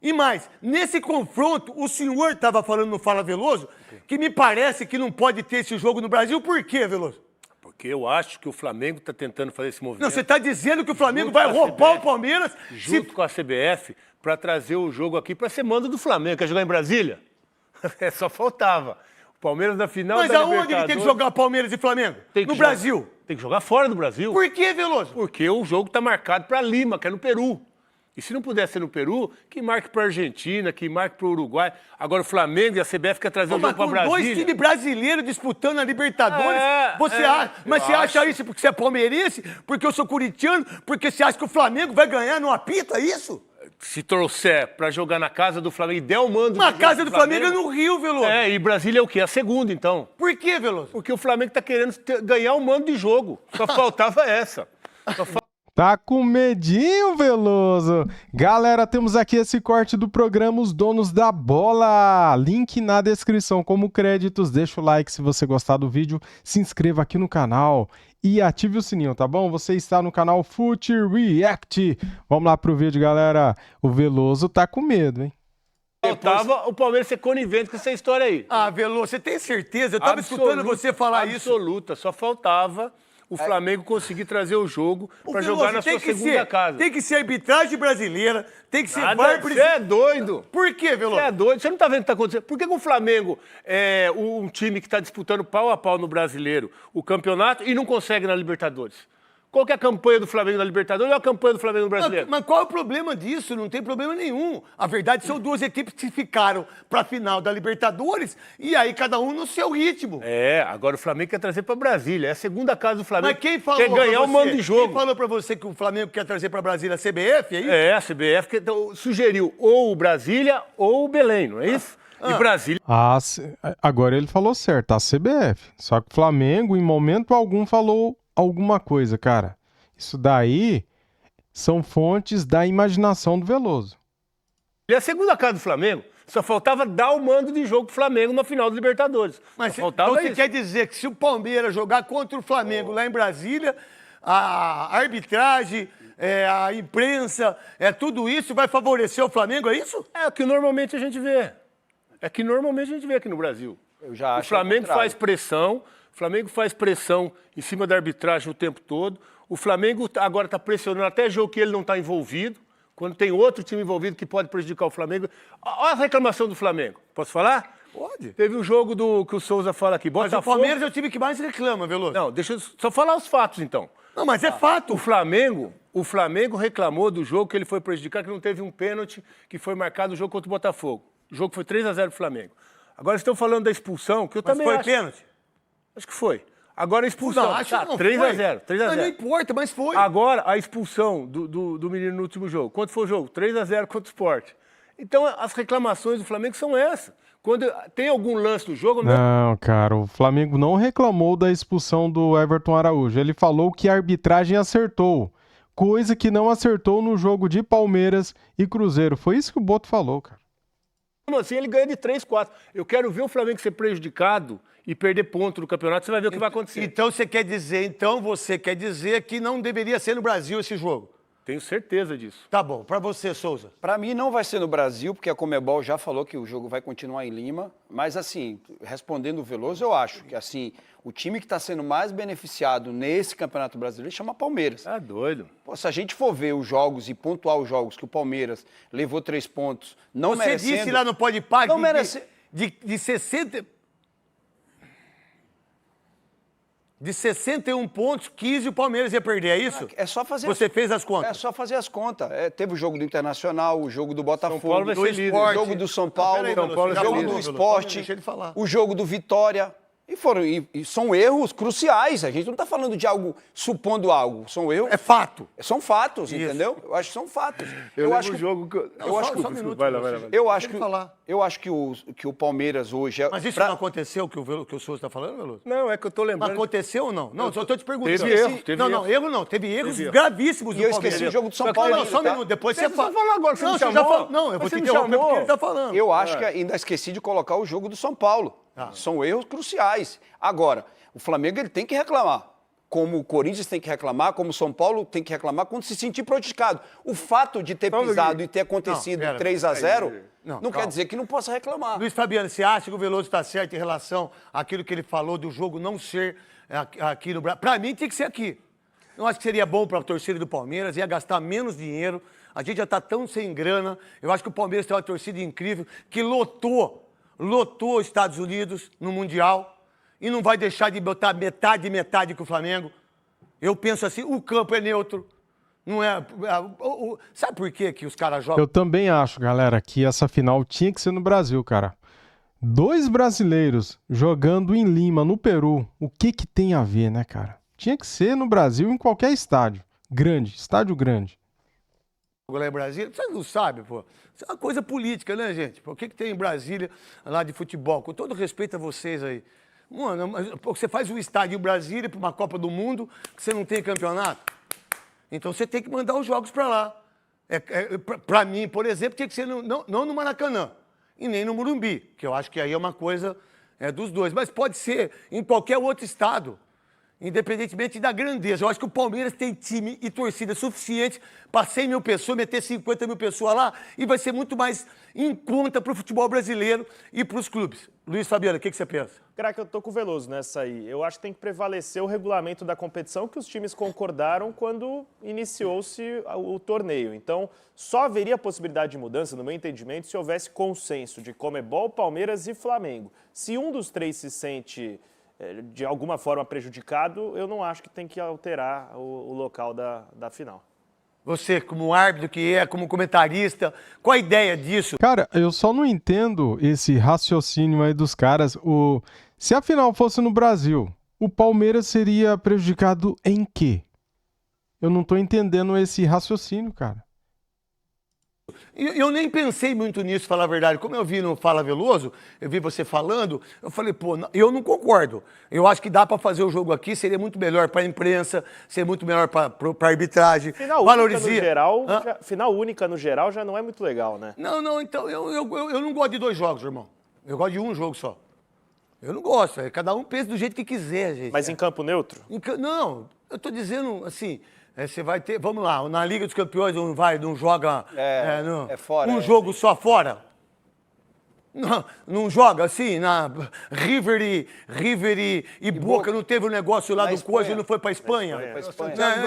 E mais, nesse confronto, o senhor estava falando no Fala Veloso que me parece que não pode ter esse jogo no Brasil. Por quê, Veloso? Porque eu acho que o Flamengo está tentando fazer esse movimento. Não, você está dizendo que o Flamengo vai roubar o Palmeiras junto com a CBF para trazer o jogo aqui para ser mando do Flamengo. Quer jogar em Brasília? Só faltava. O Palmeiras na final da Libertadores... Mas aonde ele tem que jogar Palmeiras e Flamengo? No Brasil. Tem que jogar fora do Brasil. Por quê, Veloso? Porque o jogo está marcado para Lima, que é no Peru. E se não puder ser no Peru, que marque para a Argentina, que marque para o Uruguai. Agora o Flamengo e a CBF quer trazer o jogo para Brasília. Dois times brasileiros disputando a Libertadores. Você acha isso porque você é palmeirense? Porque eu sou corintiano? Porque você acha que o Flamengo vai ganhar no apito, é isso? Se trouxer para jogar na casa do Flamengo e der o mando... Na casa do Flamengo é no Rio, Veloso. E Brasília é o quê? A segunda, então. Por quê, Veloso? Porque o Flamengo está querendo ganhar o mando de jogo. Só faltava essa. Tá com medinho, Veloso? Galera, temos aqui esse corte do programa Os Donos da Bola. Link na descrição como créditos. Deixa o like se você gostar do vídeo. Se inscreva aqui no canal e ative o sininho, tá bom? Você está no canal Fute React. Vamos lá pro vídeo, galera. O Veloso tá com medo, hein? Faltava o Palmeiras ser conivente com essa história aí. Veloso, você tem certeza? Eu tava escutando você falar isso. Absoluta. Só faltava o Flamengo conseguir trazer o jogo para jogar na sua segunda casa. Tem que ser arbitragem brasileira, tem que ser VAR. Você é doido. Por quê, Veloso? Você é doido. Você não tá vendo o que tá acontecendo? Por que o Flamengo é um time que está disputando pau a pau no Brasileiro o campeonato e não consegue na Libertadores? Qual que é a campanha do Flamengo na Libertadores ou a campanha do Flamengo no Brasileiro? Mas qual é o problema disso? Não tem problema nenhum. A verdade são duas equipes que ficaram para a final da Libertadores e aí cada um no seu ritmo. Agora o Flamengo quer trazer para Brasília. É a segunda casa do Flamengo. Mas quem falou quer ganhar o mando de jogo. Quem falou para você que o Flamengo quer trazer para Brasília a CBF, é isso? A CBF sugeriu ou o Brasília ou o Belém, não é isso? E Brasília... Agora ele falou certo, a CBF. Só que o Flamengo, em momento algum, falou alguma coisa, cara. Isso daí são fontes da imaginação do Veloso. E a segunda casa do Flamengo, só faltava dar o mando de jogo pro Flamengo na final da Libertadores. Mas então você quer dizer que se o Palmeiras jogar contra o Flamengo lá em Brasília, a arbitragem, a imprensa, tudo isso vai favorecer o Flamengo, é isso? É o que normalmente a gente vê. É que normalmente a gente vê aqui no Brasil. Eu já acho o Flamengo faz pressão. O Flamengo faz pressão em cima da arbitragem o tempo todo. O Flamengo agora está pressionando até jogo que ele não está envolvido. Quando tem outro time envolvido que pode prejudicar o Flamengo. Olha a reclamação do Flamengo. Posso falar? Pode. Teve um jogo que o Souza fala aqui. Mas o Palmeiras é o time que mais reclama, Veloso. Não, deixa eu só falar os fatos, então. Não, mas é fato. O Flamengo reclamou do jogo que ele foi prejudicar, que não teve um pênalti que foi marcado no jogo contra o Botafogo. O jogo foi 3-0 pro Flamengo. Agora estão falando da expulsão, que eu também acho. Mas foi pênalti? Acho que foi. Agora a expulsão. Não, acho que não 3-0. 3-0. Mas não importa, mas foi. Agora a expulsão do menino no último jogo. Quanto foi o jogo? 3-0 contra o Sport. Então as reclamações do Flamengo são essas. Quando tem algum lance do jogo... Não, cara, o Flamengo não reclamou da expulsão do Everton Araújo. Ele falou que a arbitragem acertou. Coisa que não acertou no jogo de Palmeiras e Cruzeiro. Foi isso que o Boto falou, cara. Assim, ele ganha de 3-4. Eu quero ver o Flamengo ser prejudicado e perder ponto no campeonato, você vai ver o que vai acontecer. Então você quer dizer que não deveria ser no Brasil esse jogo? Tenho certeza disso. Tá bom. Para você, Souza? Para mim não vai ser no Brasil, porque a Conmebol já falou que o jogo vai continuar em Lima. Mas assim, respondendo o Veloso, eu acho que assim, o time que está sendo mais beneficiado nesse Campeonato Brasileiro chama Palmeiras. Tá doido. Pô, se a gente for ver os jogos e pontuar os jogos que o Palmeiras levou 3 pontos, não merecendo... Você disse lá no Podpah não merece... de 60... De 61 pontos, 15 o Palmeiras ia perder, é isso? É só fazer... Você fez as contas? É só fazer as contas. Teve o jogo do Internacional, o jogo do Botafogo, do Sport, o jogo do São Paulo, o jogo do Sport, o jogo do Vitória. E são erros cruciais. A gente não está falando de algo, supondo algo. São erros... É fato. São fatos, isso. Entendeu? Eu acho que são fatos. Eu acho que o jogo... Eu acho que o Palmeiras hoje... Mas isso não aconteceu, que o Souza está falando, Veloso? Não, é que eu estou lembrando... Mas aconteceu ou não? Não, só estou te perguntando. Teve erro. Erro não. Teve erros gravíssimos do Palmeiras. E eu esqueci o jogo do São Paulo. Não, só um minuto. Depois você fala. Falar agora, você me chamou? Não, eu vou te interromper porque ele está falando. Eu acho que ainda esqueci de colocar o jogo do São Paulo. São erros cruciais. Agora, o Flamengo ele tem que reclamar. como o Corinthians tem que reclamar, como o São Paulo tem que reclamar, quando se sentir prejudicado. O fato de ter pisado e ter acontecido 3-0 não quer dizer que não possa reclamar. Luiz Fabiano, você acha que o Veloso está certo em relação àquilo que ele falou do jogo não ser aqui no Brasil? Para mim, tem que ser aqui. Eu acho que seria bom para a torcida do Palmeiras, ia gastar menos dinheiro. A gente já está tão sem grana. Eu acho que o Palmeiras tem uma torcida incrível que lotou os Estados Unidos no Mundial e não vai deixar de botar metade com o Flamengo. Eu penso assim, o campo é neutro. Não é. Sabe por quê que os caras jogam? Eu também acho, galera, que essa final tinha que ser no Brasil, cara. 2 brasileiros jogando em Lima, no Peru. O que que tem a ver, né, cara? Tinha que ser no Brasil, em qualquer estádio. Grande, estádio grande. Lá em Brasília, você não sabe, pô. Isso é uma coisa política, né, gente? O que que tem em Brasília lá de futebol? Com todo respeito a vocês aí. Mano, você faz um estádio em Brasília para uma Copa do Mundo que você não tem campeonato. Então você tem que mandar os jogos para lá. Para mim, por exemplo, tinha que ser não no Maracanã e nem no Morumbi, que eu acho que aí é uma coisa dos dois. Mas pode ser em qualquer outro estado, independentemente da grandeza. Eu acho que o Palmeiras tem time e torcida suficiente para 100 mil pessoas, meter 50 mil pessoas lá e vai ser muito mais em conta para o futebol brasileiro e para os clubes. Luiz Fabiano, o que você pensa? Craque, eu tô com o Veloso nessa aí. Eu acho que tem que prevalecer o regulamento da competição que os times concordaram quando iniciou-se o torneio. Então, só haveria possibilidade de mudança, no meu entendimento, se houvesse consenso de Conmebol, Palmeiras e Flamengo. Se um dos três se sente de alguma forma prejudicado, eu não acho que tem que alterar o local da final. Você, como árbitro que é, como comentarista, qual a ideia disso? Cara, eu só não entendo esse raciocínio aí dos caras. Se a final fosse no Brasil, o Palmeiras seria prejudicado em quê? Eu não tô entendendo esse raciocínio, cara. Eu nem pensei muito nisso, falar a verdade. Como eu vi no Fala Veloso, eu vi você falando, eu falei, pô, eu não concordo. Eu acho que dá para fazer o jogo aqui, seria muito melhor para a imprensa, seria muito melhor para a arbitragem. Final única no geral já não é muito legal, né? Não, então eu não gosto de 2 jogos, irmão. Eu gosto de um jogo só. Eu não gosto, cada um pensa do jeito que quiser, gente. Mas em campo neutro? Não, eu tô dizendo assim... você vai ter, vamos lá, na Liga dos Campeões não joga fora, um jogo só fora. Não joga assim, na River e Boca não teve um negócio lá do Coisa e não foi para Espanha?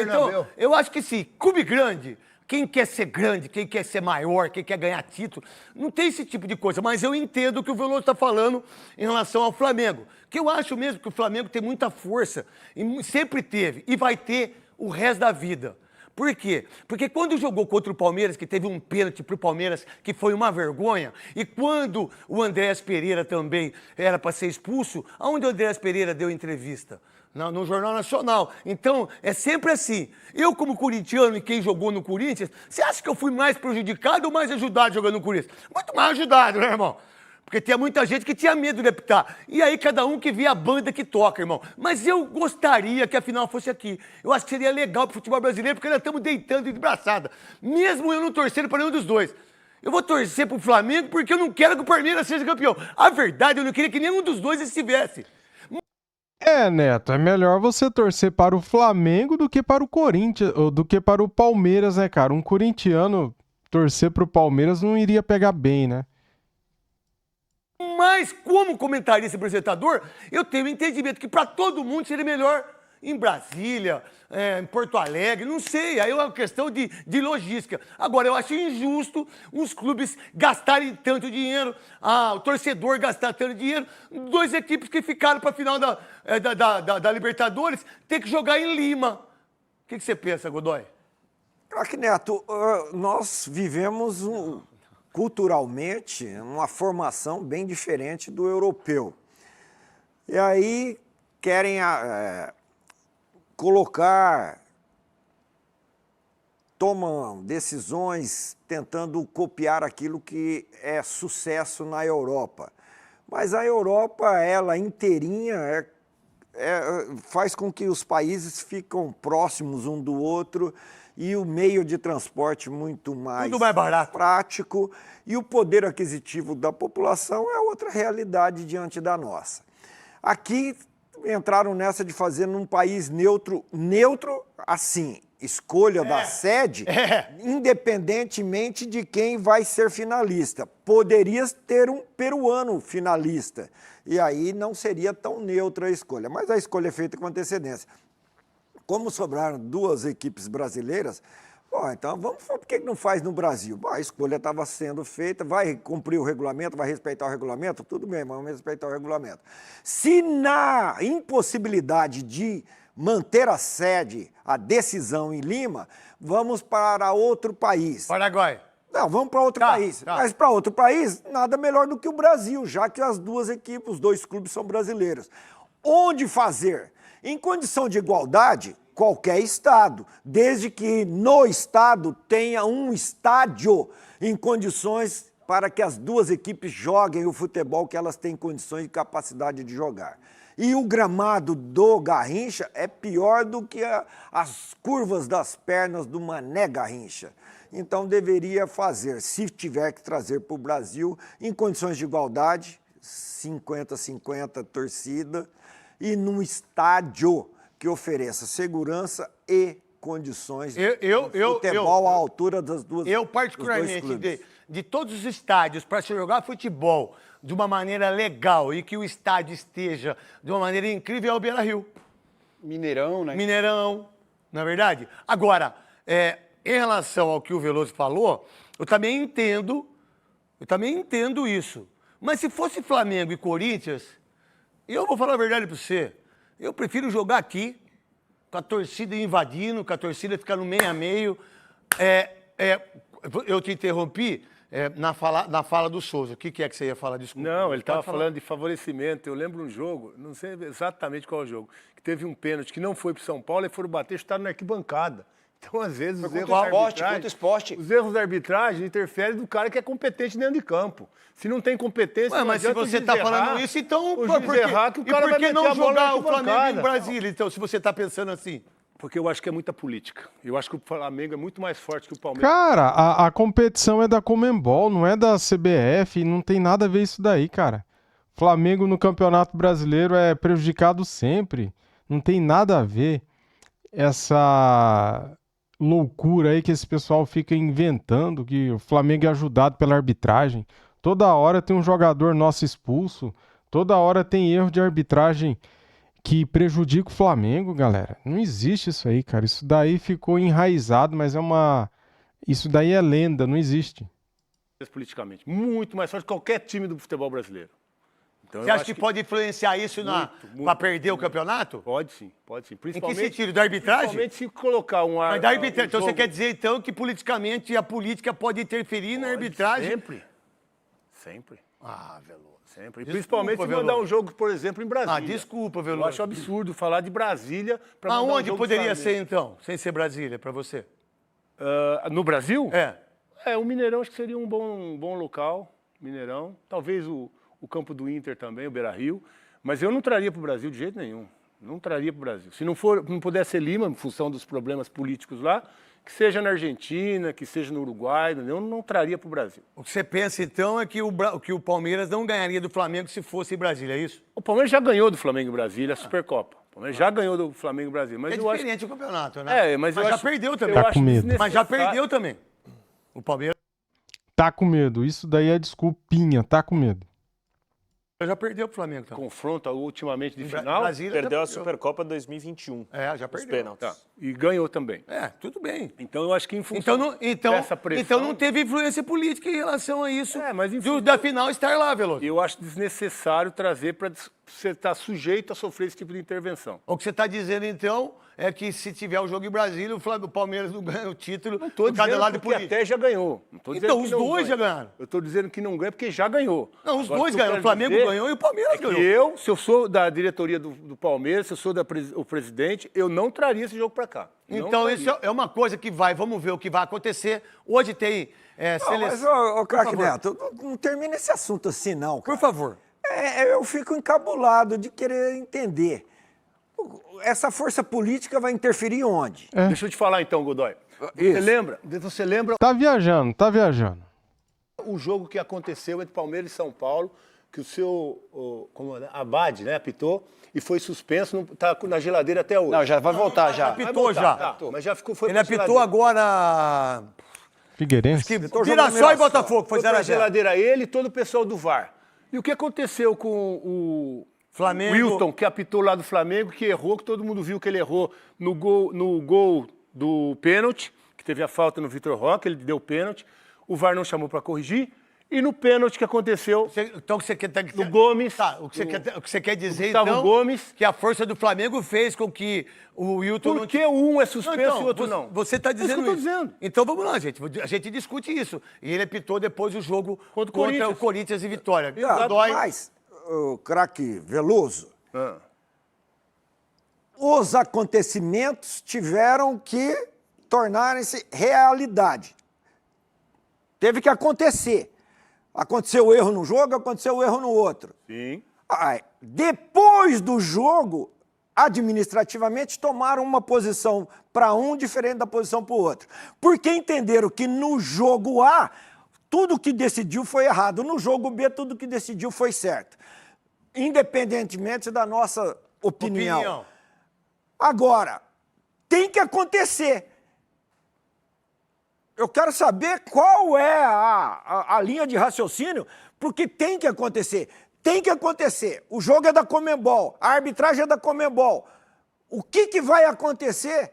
Então, eu acho que sim, clube grande, quem quer ser grande, quem quer ser maior, quem quer ganhar título, não tem esse tipo de coisa. Mas eu entendo o que o Veloso está falando em relação ao Flamengo. Que eu acho mesmo que o Flamengo tem muita força, e sempre teve, e vai ter o resto da vida. Por quê? Porque quando jogou contra o Palmeiras, que teve um pênalti pro Palmeiras, que foi uma vergonha, e quando o Andréas Pereira também era para ser expulso, aonde o Andréas Pereira deu entrevista? No Jornal Nacional. Então, é sempre assim. Eu, como corintiano e quem jogou no Corinthians, você acha que eu fui mais prejudicado ou mais ajudado jogando no Corinthians? Muito mais ajudado, né, irmão? Porque tinha muita gente que tinha medo de apitar. E aí cada um que via a banda que toca, irmão. Mas eu gostaria que a final fosse aqui. Eu acho que seria legal pro futebol brasileiro, porque nós estamos deitando de braçada. Mesmo eu não torcendo para nenhum dos dois. Eu vou torcer pro Flamengo porque eu não quero que o Palmeiras seja campeão. A verdade, eu não queria que nenhum dos dois estivesse. Neto, é melhor você torcer para o Flamengo do que para o Corinthians, ou do que para o Palmeiras, né, cara? Um corintiano torcer pro Palmeiras não iria pegar bem, né? Mas, como comentarista e apresentador, eu tenho o entendimento que para todo mundo seria melhor em Brasília, em Porto Alegre, não sei. Aí é uma questão de logística. Agora, eu acho injusto os clubes gastarem tanto dinheiro, o torcedor gastar tanto dinheiro, 2 equipes que ficaram para a final da Libertadores ter que jogar em Lima. O que você pensa, Godoy? Craque Neto, nós vivemos culturalmente uma formação bem diferente do europeu. E aí querem tomam decisões tentando copiar aquilo que é sucesso na Europa. Mas a Europa, ela inteirinha, faz com que os países ficam próximos um do outro e o meio de transporte muito mais barato, prático, e o poder aquisitivo da população é outra realidade diante da nossa. Aqui entraram nessa de fazer num país neutro assim, escolha da sede, independentemente de quem vai ser finalista. Poderia ter um peruano finalista, e aí não seria tão neutra a escolha, mas a escolha é feita com antecedência. Como sobraram 2 equipes brasileiras, bom, então por que não faz no Brasil? Bom, a escolha estava sendo feita, vai cumprir o regulamento, vai respeitar o regulamento? Tudo bem, vamos respeitar o regulamento. Se na impossibilidade de manter a sede, a decisão em Lima, vamos para outro país. Paraguai. Não, vamos para outro país. Mas para outro país, nada melhor do que o Brasil, já que as 2 equipes, os 2 clubes são brasileiros. Onde fazer? Em condição de igualdade, qualquer estado, desde que no estado tenha um estádio em condições para que as 2 equipes joguem o futebol que elas têm condições e capacidade de jogar. E o gramado do Garrincha é pior do que as curvas das pernas do Mané Garrincha. Então deveria fazer, se tiver que trazer para o Brasil, em condições de igualdade, 50-50 torcida, e num estádio que ofereça segurança e condições de futebol à altura das 2 Eu, particularmente, de todos os estádios, para se jogar futebol de uma maneira legal e que o estádio esteja de uma maneira incrível, é o Beira-Rio. Mineirão, né? Mineirão, não é verdade? Agora, em relação ao que o Veloso falou, eu também entendo isso. Mas se fosse Flamengo e Corinthians, eu vou falar a verdade para você, eu prefiro jogar aqui, com a torcida invadindo, com a torcida ficando meio a meio. Eu te interrompi na fala do Souza. O que é que você ia falar? Desculpa. Não, ele estava falando de favorecimento. Eu lembro um jogo, não sei exatamente qual é o jogo, que teve um pênalti que não foi para o São Paulo e foram bater, chutaram na arquibancada. Então, às vezes, os erros da arbitragem interferem do cara que é competente dentro de campo. Se não tem competência, mas se você está falando isso, então... o juiz errar, que o cara vai meter não a bola na jogar o Flamengo arquibancada? em Brasília, então, se você está pensando assim? Porque eu acho que é muita política. Eu acho que o Flamengo é muito mais forte que o Palmeiras. Cara, a competição é da Conmebol, não é da CBF, não tem nada a ver isso daí, cara. Flamengo no Campeonato Brasileiro é prejudicado sempre. Não tem nada a ver essa loucura aí que esse pessoal fica inventando, que o Flamengo é ajudado pela arbitragem. Toda hora tem um jogador nosso expulso, toda hora tem erro de arbitragem que prejudica o Flamengo, galera. Não existe isso aí, cara. Isso daí ficou enraizado, mas isso daí é lenda, não existe. Politicamente, muito mais forte que qualquer time do futebol brasileiro. Então, você acha que pode influenciar isso para perder o campeonato? Pode sim, pode sim. Em que sentido? Da arbitragem? Principalmente se colocar um ar... Mas da arbitragem. Então você quer dizer, então, que politicamente a política pode interferir na arbitragem? Sempre. Ah, Veloso. Sempre. Principalmente se mandar um jogo, por exemplo, em Brasília. Ah, desculpa, Veloso. Eu acho absurdo falar de Brasília para mandar Aonde poderia ser, então, sem ser Brasília, para você? No Brasil? É. O Mineirão acho que seria um bom local. Mineirão. Talvez o campo do Inter também, o Beira-Rio. Mas eu não traria para o Brasil de jeito nenhum. Não traria para o Brasil. Se não puder ser Lima, em função dos problemas políticos lá, que seja na Argentina, que seja no Uruguai, eu não traria para o Brasil. O que você pensa, então, é que o Palmeiras não ganharia do Flamengo se fosse em Brasília, é isso? O Palmeiras já ganhou do Flamengo em Brasília a Supercopa. O Palmeiras já ganhou do Flamengo em Brasília. Mas é diferente o campeonato, né? Mas já perdeu também. Tá com medo. Mas já perdeu também. O Palmeiras tá com medo. Isso daí é desculpinha, tá com medo. já perdeu pro Flamengo também. Confronto ultimamente de final. Brasília perdeu a Supercopa 2021. Já perdeu. Os pênaltis. Tá. E ganhou também. Tudo bem. Então eu acho que em função dessa pressão... Então não teve influência política em relação a isso, mas da final estar lá, Veloso. Eu acho desnecessário trazer para você estar sujeito a sofrer esse tipo de intervenção. O que você está dizendo, então, é que se tiver o jogo em Brasília, o Palmeiras não ganha o título por cada lado político. Até já ganhou. Então os dois já ganharam. Eu estou dizendo que não ganha porque já ganhou. Não, os dois ganharam. O Flamengo ganhou e o Palmeiras ganhou. Se eu sou da diretoria do Palmeiras, se eu sou o presidente, eu não traria esse jogo para cá. Então isso é uma coisa que vamos ver o que vai acontecer. Hoje tem seleção... Mas, ô craque Neto, não termina esse assunto assim, não, cara. Por favor. Eu fico encabulado de querer entender. Essa força política vai interferir onde? Deixa eu te falar então, Godoy. Você lembra Tá viajando. o jogo que aconteceu entre Palmeiras e São Paulo, que o seu Abad, né, apitou e foi suspenso, está na geladeira até hoje. Não, já vai voltar já. Apitou já. Tá, mas já foi Ele pra apitou geladeira. agora... Figueirense. Mirassol e Botafogo, foi Foi pra 0x0. geladeira ele e todo o pessoal do VAR. E o que aconteceu com o Flamengo. Wilton, que apitou lá do Flamengo, que errou, que todo mundo viu que ele errou no gol do pênalti, que teve a falta no Vitor Roque, ele deu pênalti. O VAR não chamou para corrigir. E no pênalti que aconteceu Então, o que você quer... no Gomes, Tá, o que você quer dizer, Gustavo então, Gomes. que a força do Flamengo fez com que o Wilton... Por que um é suspenso Não, então, e o outro não? Você está É isso que dizendo eu tô isso. dizendo. Então vamos lá, gente. A gente discute isso. E ele apitou depois o jogo Contra o Corinthians e Vitória. Tá, Dói. mas, o craque Veloso, Ah. os acontecimentos tiveram que tornarem-se realidade. Teve que acontecer. Aconteceu o erro num jogo, aconteceu o erro no outro. Sim. Depois do jogo, administrativamente, tomaram uma posição para um diferente da posição para o outro. Porque entenderam que no jogo A, tudo que decidiu foi errado. No jogo B, tudo que decidiu foi certo. Independentemente da nossa opinião. Agora, tem que acontecer. Eu quero saber qual é a linha de raciocínio, porque tem que acontecer. Tem que acontecer. O jogo é da Conmebol, a arbitragem é da Conmebol. O que vai acontecer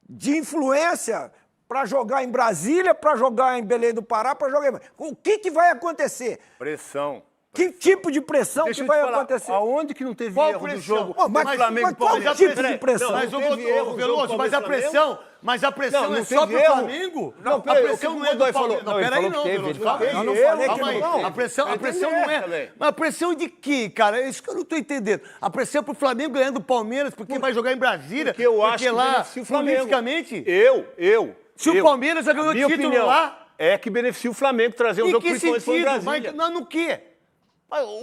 de influência para jogar em Brasília, para jogar em Belém do Pará, para jogar em... O que vai acontecer? Pressão. Que tipo de pressão Deixa que eu vai te falar, acontecer? aonde que não teve Qual erro pressão? do jogo? Pô, mas Flamengo e qual Palmeiras. tipo de Peraí, pressão? Mas não o teve erro do Veloso, jogo mas a Palmeiras e pressão, mas a pressão Não, é não só teve pro erro. Flamengo? Não, A peraí, pressão o que não o é do Godoy falou- Palmeiras. não, Não, ele peraí falou não, que teve, Veloso. ele falou que Eu não teve falei erro, que não. mas Calma aí. teve. A pressão Teve não erro é... também. Mas a pressão de quê, cara? É isso que eu não tô entendendo. A pressão é pro Flamengo ganhando do Palmeiras, porque vai jogar em Brasília. Porque eu acho que lá, beneficia o Flamengo. politicamente... Se o Palmeiras já ganhou minha título opinião lá... é que beneficia o Flamengo trazer um Em jogo que principalmente para sentido? Brasília. Mas no quê?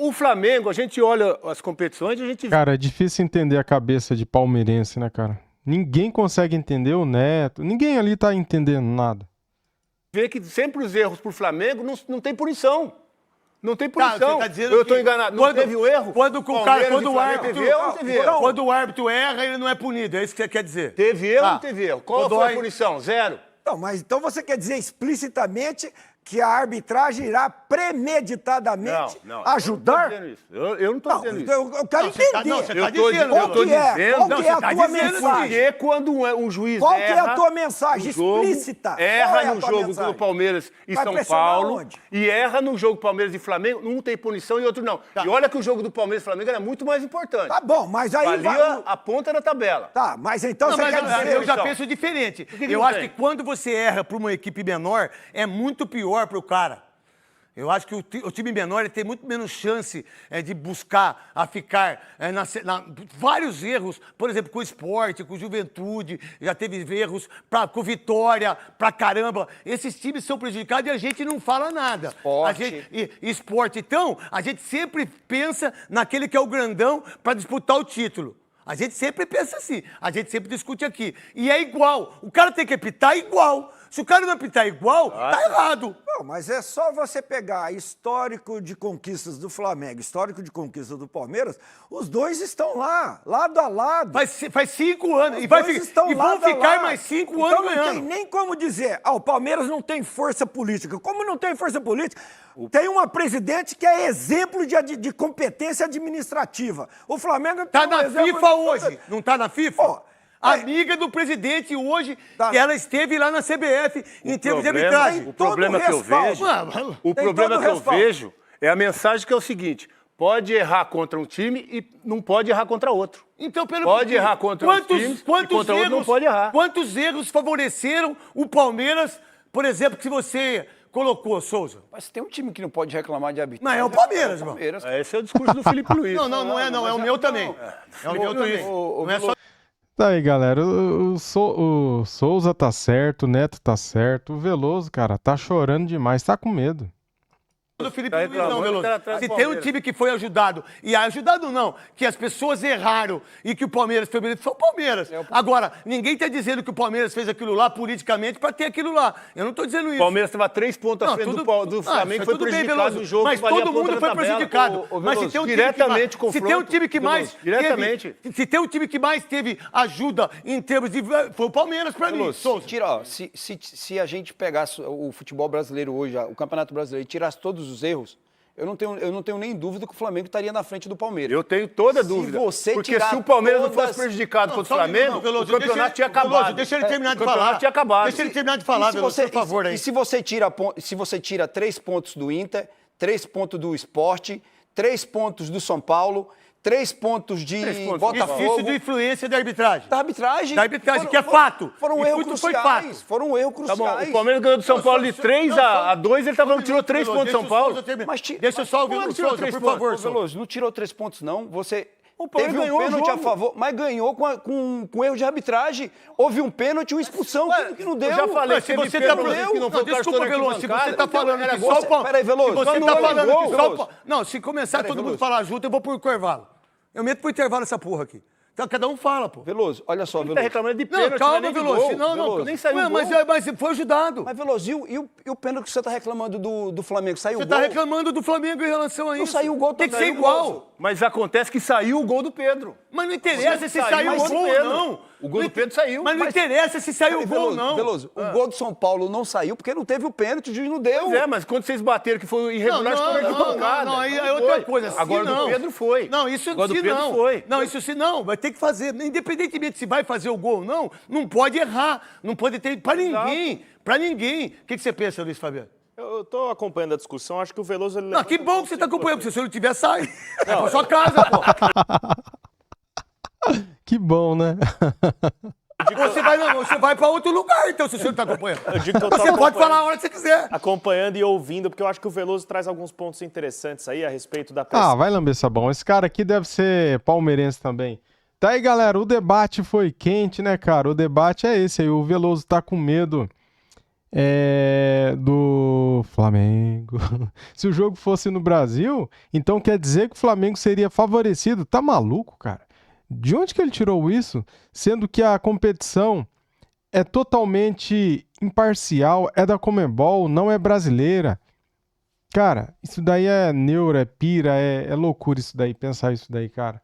O Flamengo, a gente olha as competições, a gente Cara, é difícil entender a cabeça de palmeirense, né, cara? Ninguém consegue entender o Neto. Ninguém ali tá entendendo nada. vê que sempre os erros pro Flamengo não tem punição. Não tem Tá, punição. você tá dizendo Eu estou que enganado. quando- não teve o erro? Quando o Palmeiras cara, e quando o Flamengo árbitro, teve erro ou não teve erro? quando o árbitro erra, ele não é punido. É isso que você quer dizer? Teve erro ou Tá. não teve erro? Qual Godoy- foi a punição? Zero. Não, mas então você quer dizer explicitamente que a arbitragem irá premeditadamente ajudar? Eu não estou Não, dizendo isso. eu quero Não, você tá- entender. não, você tá Eu tô dizendo, Qual eu tô que é? dizendo. Qual Não, que é você a tá tua dizendo mensagem? porque quando um juiz Qual que é erra a tua mensagem no jogo, explícita? Qual erra é a no tua jogo mensagem? do Palmeiras e Vai São pressionar Paulo onde? e erra no jogo Palmeiras e Flamengo, um tem punição e outro não. E olha que o jogo do Palmeiras e Flamengo era muito mais importante. Tá bom, mas aí Valia a ponta da tabela. Tá, mas então Não, você mas quer dizer... eu já Então. penso diferente. que Eu não acho tem? que quando você erra para uma equipe menor, é muito pior para o cara. Eu acho que o time menor ele tem muito menos chance de buscar a ficar vários erros, por exemplo, com o Sport, com o Juventude, já teve erros com o Vitória, pra caramba. Esses times são prejudicados e a gente não fala nada. Sport. A gente, esporte. Então, a gente sempre pensa naquele que é o grandão para disputar o título. A gente sempre pensa assim, a gente sempre discute aqui. E é igual. O cara tem que apitar igual. Se o cara não apitar igual, tá errado. Não, mas é só você pegar histórico de conquistas do Flamengo, histórico de conquistas do Palmeiras, os dois estão lá, lado a lado. Faz 5 anos. Os E, dois estão vão lado a ficar lado. mais 5 Então anos não ganhando. tem nem como dizer, o Palmeiras não tem força política. Como não tem força política? Tem uma presidente que é exemplo de competência administrativa. O Flamengo Tá tem um na exemplo FIFA de- hoje. Não tá na FIFA? Pô, Amiga do presidente hoje, Tá. que ela esteve lá na CBF em termos de problema- arbitragem. O problema todo que eu respaldo. vejo, Mano, o Tem problema todo que eu respaldo. vejo é a mensagem que é o seguinte: pode errar contra um time e não pode errar contra outro. Então, pelo Pode que- errar contra os times e contra outro não pode errar. Quantos erros favoreceram o Palmeiras, por exemplo, que você colocou, Souza? Mas tem um time que não pode reclamar de arbitragem. Mas é o Palmeiras, irmão. Palmeiras. Esse é o discurso do Felipe Luiz. Não é não, é o meu também. É o meu também. Não é só... Tá aí, galera. O Souza tá certo, o Neto tá certo. O Veloso, cara, tá chorando demais, tá com medo. do Felipe Tá Luiz, não, reclamando Veloso. que tá atrás Se do tem um Palmeiras. time que foi ajudado, e ajudado não, que as pessoas erraram e que o Palmeiras foi beneficiado, foi o Palmeiras. Agora, ninguém tá dizendo que o Palmeiras fez aquilo lá politicamente pra ter aquilo lá. Eu não tô dizendo O isso. Palmeiras estava 3 pontos à Não, frente tudo- do Ah, Flamengo, isso foi tudo bem, prejudicado Veloso, no jogo. mas que valia todo a ponta mundo da foi tabela. prejudicado. Ô, Mas se Veloso, tem um diretamente time que mais, se tem um time que mais Veloso, diretamente. teve, se tem um time que mais teve ajuda em termos de foi o Palmeiras pra mim. Veloso, Souza. se a gente pegasse o futebol brasileiro hoje, o Campeonato Brasileiro, e tirasse todos os erros, eu não tenho nem dúvida que o Flamengo estaria na frente do Palmeiras. Eu tenho toda Se dúvida. você Porque tirar se o Palmeiras não todas- fosse prejudicado contra o Só um minuto, Flamengo, não, Veloso, o campeonato deixa tinha ele- Veloso, acabado. deixa ele terminar de O campeonato falar. tinha acabado. Deixa ele terminar de falar, Veloso, por favor, aí. E se você tira 3 pontos do Inter, 3 pontos do Sport, 3 pontos do São Paulo, 3 pontos de pontos. Botafogo... Isso de influência da arbitragem. Da arbitragem. Da arbitragem, que é fato. Foram E erros tudo foi cruciais. fato. Foram erros Tá cruciais. bom, o Palmeiras ganhou do São Paulo de 3-2, ele tava tirou 3 pontos do São Paulo. Deixa eu só ouvir Como o ele tirou Souza, 3 por pontos? favor, Ô, Souza. Veloso, não tirou 3 pontos, não. Você O Palmeiras teve um ganhou o pênalti a jogo. favor, mas ganhou com erro de arbitragem. Houve um pênalti, uma expulsão que não deu. eu já falei, Se teve você pênalti tá que não foi o desculpa, Castor Veloso, se você arquibancada, tá falando era que gol. só o Palmeiras... Peraí, Veloso, Se você quando tá houve falando gol, que só o Veloso. Palmeiras... Não, se começar Peraí, todo mundo Veloso. falar junto, eu vou pro intervalo. Eu meto pro intervalo essa porra aqui. Então cada um fala, pô. Veloso, olha só, Ele tá Veloso. reclamando de Não, pênalti, calma, nem de Veloso. gol. Não, Veloso. Nem saiu Ué, gol. mas foi ajudado. Mas, Veloso, e o pênalti que você tá reclamando do Flamengo? Saiu Você o tá gol? reclamando do Flamengo em relação a isso. saiu o gol Tem que também, ser igual. Veloso. Mas acontece que saiu o gol do Pedro. Mas não interessa se saiu o mas gol ou Pedro. não. O gol do Pedro saiu. Mas não interessa se saiu o gol ou não. Veloso, o gol do São Paulo não saiu porque não teve o pênalti, o juiz não deu. Pois é, mas quando vocês bateram que foi irregular, Não, foi não, arquibancada. não, aí é Não outra foi. coisa. Se Agora não. do Pedro foi. Não, isso Agora do se Pedro não. foi. Não, isso se não. Vai ter que fazer. Independentemente se vai fazer o gol ou não, não pode errar. Não pode ter. Pra ninguém. Pra ninguém. O que você pensa, Luiz Fabiano? Eu tô acompanhando a discussão, acho que o Veloso... Ele Não, que bom que você tá acompanhando, porque se você não tiver, sai. É pra sua casa, pô. Que bom, né? Você vai pra outro lugar, então, se você não tá acompanhando. Eu digo que eu tô Você pode acompanhando- falar a hora que você quiser. acompanhando e ouvindo, porque eu acho que o Veloso traz alguns pontos interessantes aí a respeito da pressão. Ah, vai lamber sabão. Esse cara aqui deve ser palmeirense também. Tá aí, galera. O debate foi quente, né, cara? O debate é esse aí. O Veloso tá com medo do Flamengo. Se o jogo fosse no Brasil, então quer dizer que o Flamengo seria favorecido. Tá maluco, cara? De onde que ele tirou isso? Sendo que a competição é totalmente imparcial, é da Conmebol, não é brasileira. Cara, isso daí é neura, é pira, é loucura isso daí, pensar isso daí, cara.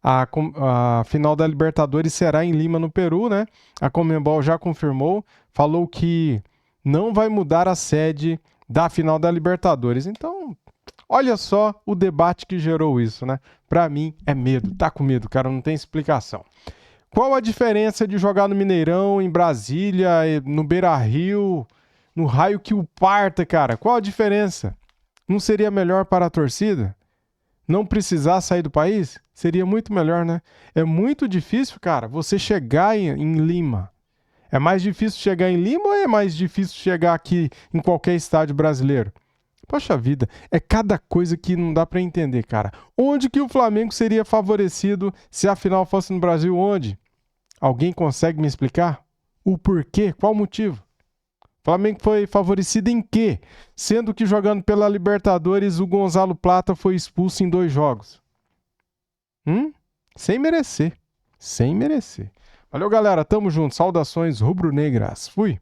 A final da Libertadores será em Lima, no Peru, né? A Conmebol já confirmou, falou que não vai mudar a sede da final da Libertadores. Então, olha só o debate que gerou isso, né? Pra mim, é medo. Tá com medo, cara, não tem explicação. Qual a diferença de jogar no Mineirão, em Brasília, no Beira-Rio, no raio que o parta, cara? Qual a diferença? Não seria melhor para a torcida? Não precisar sair do país? Seria muito melhor, né? É muito difícil, cara, você chegar em Lima. É mais difícil chegar em Lima ou é mais difícil chegar aqui em qualquer estádio brasileiro? Poxa vida, é cada coisa que não dá pra entender, cara. Onde que o Flamengo seria favorecido se a final fosse no Brasil? Onde? Alguém consegue me explicar? O porquê? Qual o motivo? O Flamengo foi favorecido em quê? Sendo que jogando pela Libertadores, o Gonzalo Plata foi expulso em 2 jogos. Sem merecer. Sem merecer. Valeu, galera. Tamo junto. Saudações rubro-negras. Fui.